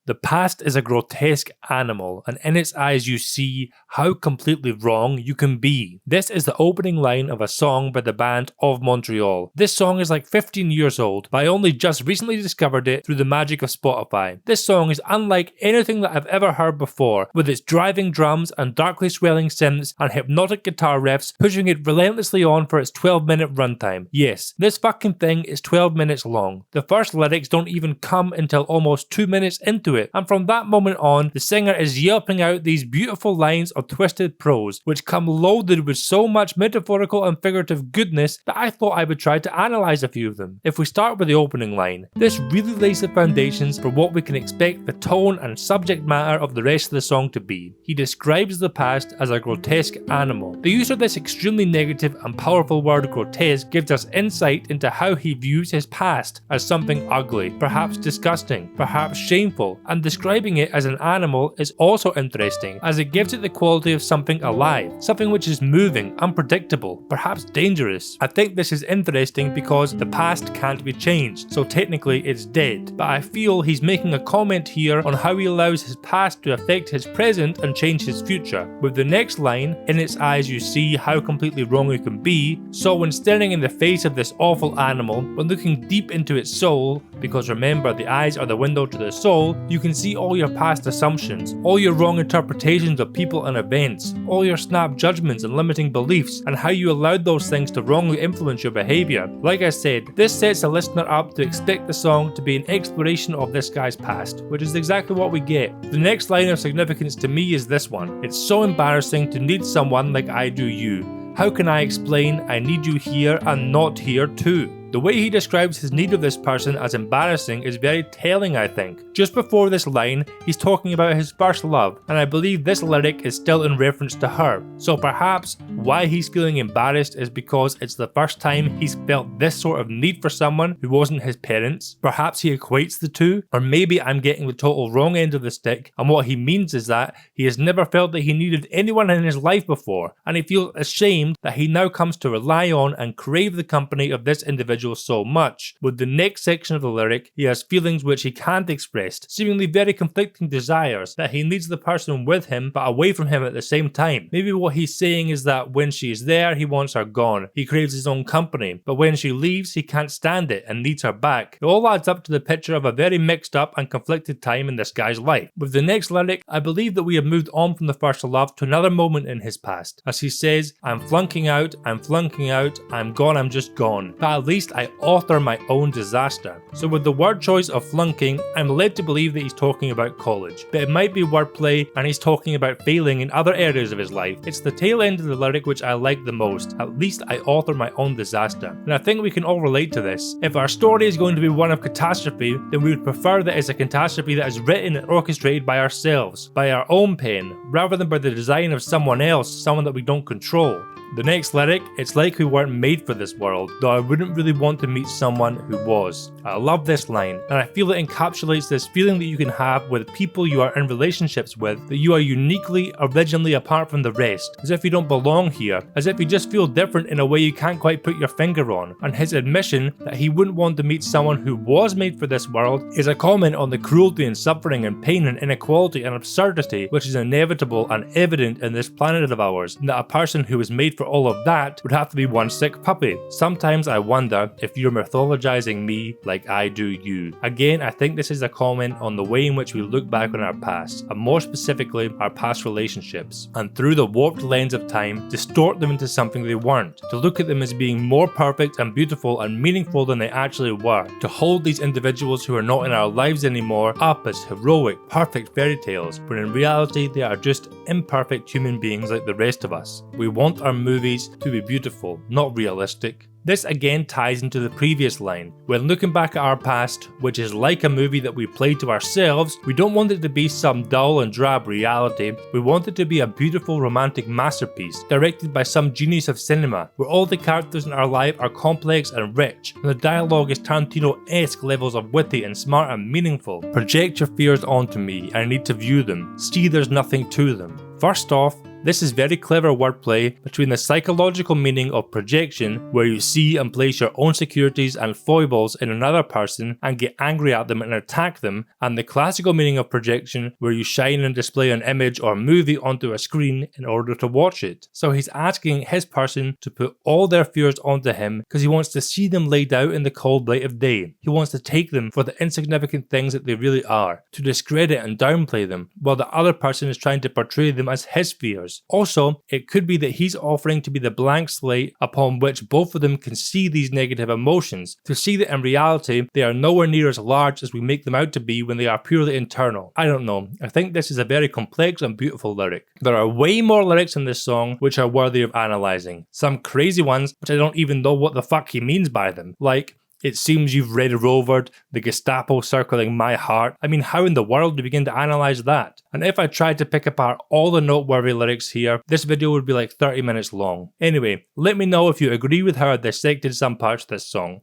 The past is a grotesque animal, and in its eyes you see how completely wrong you can be. This is the opening line of a song by the band of Montreal. This song is like 15 years old, but I only just recently discovered it through the magic of Spotify. This song is unlike anything that I've ever heard before, with its driving drums and darkly swelling synths and hypnotic guitar riffs pushing it relentlessly on for its 12-minute runtime. Yes, this fucking thing is 12 minutes long. The first lyrics don't even come until almost 2 minutes into it, and from that moment on, the singer is yelping out these beautiful lines of twisted prose, which come loaded with so much metaphorical and figurative goodness that I thought I would try to analyze a few of them. If we start with the opening line, this really lays the foundations for what we can expect the tone and subject matter of the rest of the song to be. He describes the past as a grotesque animal. The use of this extremely negative and powerful word grotesque gives us insight into how he views his past as something ugly, perhaps disgusting, perhaps shameful, and describing it as an animal is also interesting as it gives it the quality of something alive, something which is moving, unpredictable, perhaps dangerous. I think this is interesting because the past can't be changed, so technically it's dead, but I feel he's making a comment here on how he allows his past to affect his present and change his future. With the next line, in its eyes you see how completely wrong you can be, so when staring in the face of this awful animal, when looking deep into its soul, because remember the eyes are the window to the soul, you can see all your past assumptions, all your wrong interpretations of people and events, all your snap judgments and limiting beliefs, and how you allowed those things to wrongly influence your behaviour. Like I said, this sets a listener up to expect the song to be an exploration of this guy's past, which is exactly what we get. The next line of significance to me is this one. It's so embarrassing to need someone like I do you. How can I explain I need you here and not here too? The way he describes his need of this person as embarrassing is very telling, I think. Just before this line, he's talking about his first love, and I believe this lyric is still in reference to her. So perhaps why he's feeling embarrassed is because it's the first time he's felt this sort of need for someone who wasn't his parents. Perhaps he equates the two, or maybe I'm getting the total wrong end of the stick, and what he means is that he has never felt that he needed anyone in his life before, and he feels ashamed that he now comes to rely on and crave the company of this individual so much. With the next section of the lyric, he has feelings which he can't express, seemingly very conflicting desires, that he needs the person with him but away from him at the same time. Maybe what he's saying is that when she's there, he wants her gone. He craves his own company, but when she leaves, he can't stand it and needs her back. It all adds up to the picture of a very mixed up and conflicted time in this guy's life. With the next lyric, I believe that we have moved on from the first love to another moment in his past, as he says, I'm flunking out, I'm gone, I'm just gone. But at least I author my own disaster. So with the word choice of flunking, I'm led to believe that he's talking about college, but it might be wordplay and he's talking about failing in other areas of his life. It's the tail end of the lyric which I like the most. At least I author my own disaster. And I think we can all relate to this. If our story is going to be one of catastrophe, then we would prefer that it's a catastrophe that is written and orchestrated by ourselves, by our own pen, rather than by the design of someone else, someone that we don't control. The next lyric, it's like we weren't made for this world, though I wouldn't really want to meet someone who was. I love this line, and I feel it encapsulates this feeling that you can have with people you are in relationships with, that you are uniquely, originally apart from the rest, as if you don't belong here, as if you just feel different in a way you can't quite put your finger on. And his admission that he wouldn't want to meet someone who was made for this world is a comment on the cruelty and suffering and pain and inequality and absurdity which is inevitable and evident in this planet of ours, and that a person who was made for all of that would have to be one sick puppy. Sometimes I wonder if you're mythologizing me like I do you. Again, I think this is a comment on the way in which we look back on our past, and more specifically our past relationships, and through the warped lens of time, distort them into something they weren't, to look at them as being more perfect and beautiful and meaningful than they actually were, to hold these individuals who are not in our lives anymore up as heroic, perfect fairy tales, when in reality they are just imperfect human beings like the rest of us. We want our movies to be beautiful, not realistic. This again ties into the previous line. When looking back at our past, which is like a movie that we play to ourselves, we don't want it to be some dull and drab reality. We want it to be a beautiful romantic masterpiece, directed by some genius of cinema, where all the characters in our life are complex and rich, and the dialogue is Tarantino-esque levels of witty and smart and meaningful. Project your fears onto me, I need to view them. See there's nothing to them. First off, This is very clever wordplay between the psychological meaning of projection, where you see and place your own insecurities and foibles in another person and get angry at them and attack them, and the classical meaning of projection, where you shine and display an image or movie onto a screen in order to watch it. So he's asking his person to put all their fears onto him because he wants to see them laid out in the cold light of day. He wants to take them for the insignificant things that they really are, to discredit and downplay them, while the other person is trying to portray them as his fears. Also, it could be that he's offering to be the blank slate upon which both of them can see these negative emotions, to see that in reality they are nowhere near as large as we make them out to be when they are purely internal. I don't know, I think this is a very complex and beautiful lyric. There are way more lyrics in this song which are worthy of analysing. Some crazy ones which I don't even know what the fuck he means by them, like, "It seems you've Red Rovered, the Gestapo circling my heart." I mean, how in the world do you begin to analyse that? And if I tried to pick apart all the noteworthy lyrics here, this video would be like 30 minutes long. Anyway, let me know if you agree with how I dissected some parts of this song.